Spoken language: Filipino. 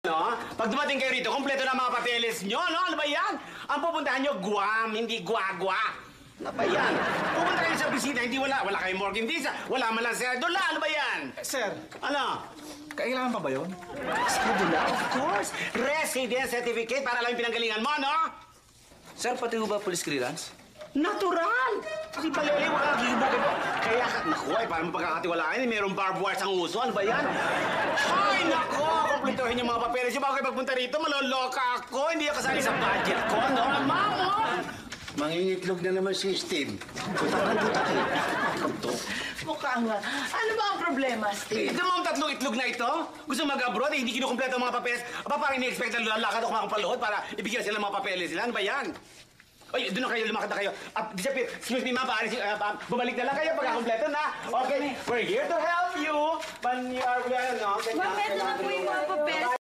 No? Pag dumating kayo rito, kompleto na mga papeles nyo, no? Ano ba yan? Ang pupuntahan nyo, Guam, hindi Guagua. Ano ba yan? Pupunta kayo sa bisita, hindi wala kayong mortgage visa, wala man lang cedula, ano ba yan? Sir, Ano? kailangan pa ba yun? Cedula, of course. Residence certificate para lang yung pinanggalingan mo, no? Sir, pati ho ba police clearance? Natural! Kasi palili, wala giba dito. Kaya, naku, ay, parang pagkakatiwalaan, mayroong barbed wire sa uso. Ano ba yan? Ay, naku! Kumpletuhin yung mga papeles. Yung bago kayo magpunta rito, maloloka ako. Hindi ako kasali sa budget ko, no? Mamo! Mangingitlog na naman si Steve. Punta kayo. Mukhang nga. Ano ba ang problema, Steve? Ito mga tatlong itlog na ito. Gusto mag-abroad, eh, hindi kinukumpleto ang mga papeles. Aba, parang ini-expect na lalakad ako mga paluhod para ibigyan sila ng mga papeles nila. Ano ba yan? Ay, doon na kayo, lumakad na kayo. Disappear. Excuse me, ma'am, bumalik na lang kayo pagkakompleto na. Okay, we're here to help you. When you are, no? Ma'am, ito na po yung mga papel.